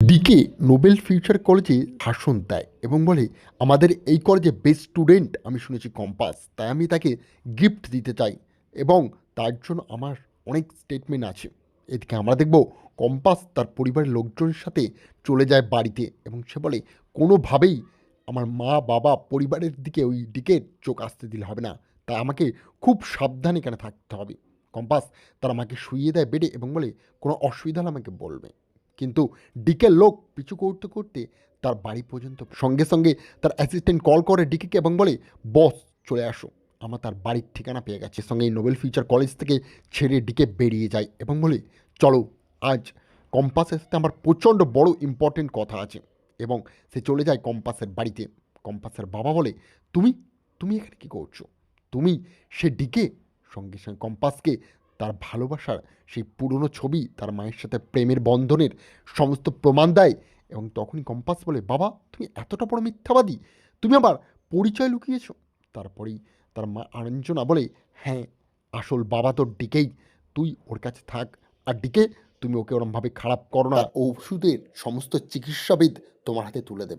Decay Nobel future কলেজে ভাষণ দেয় এবং বলে আমাদের এই কলেজে বেস্ট স্টুডেন্ট আমি শুনেছি কম্পাস, তাই আমি তাকে গিফট দিতে চাই এবং তার জন্য আমার অনেক স্টেটমেন্ট আছে। এদিকে আমরা দেখব কম্পাস তার পরিবারের লোকজনের সাথে চলে যায় বাড়িতে এবং সে বলে কোনোভাবেই আমার মা বাবা পরিবারের দিকে ওই ডিকের চোখ আসতে দিলে হবে না, তাই আমাকে খুব সাবধানে এখানে থাকতে হবে। কম্পাস তার আমাকে শুইয়ে দেয় বেডে এবং বলে কোনো অসুবিধা হলে আমাকে বলবে। কিন্তু ডিকের লোক পিছু করতে করতে তার বাড়ি পর্যন্ত সঙ্গে সঙ্গে তার অ্যাসিস্ট্যান্ট কল করে ডিকেকে এবং বলে বস চলে আসো, আমার তার বাড়ির ঠিকানা পেয়ে গেছে। সঙ্গে এই নোবেল ফিউচার কলেজ থেকে ছেড়ে ডিকে বেরিয়ে যায় এবং বলে চলো আজ কম্পাসের সাথে আমার প্রচণ্ড বড় ইম্পর্টেন্ট কথা আছে এবং সে চলে যায় কম্পাসের বাড়িতে। কম্পাসের বাবা বলে তুমি তুমি এখানে কী করছো? তুমি সে ডিকে সঙ্গে সঙ্গে কম্পাসকে তার ভালোবাসার সেই পুরনো ছবি তার মায়ের সাথে প্রেমের বন্ধনের সমস্ত প্রমাণ দেয় এবং তখনই কম্পাস বলে বাবা তুমি এতটা বড় মিথ্যাবাদী, তুমি আবার পরিচয় লুকিয়েছো। তারপরেই তার মা আনঞ্জনা বলে হ্যাঁ, আসল বাবা তোর ডিকেই, তুই ওর কাছে থাক। আর ডিকে তুমি ওকে ওরমভাবে খারাপ করো না, ওষুধের সমস্ত চিকিৎসাবিদ তোমার হাতে তুলে দেবে।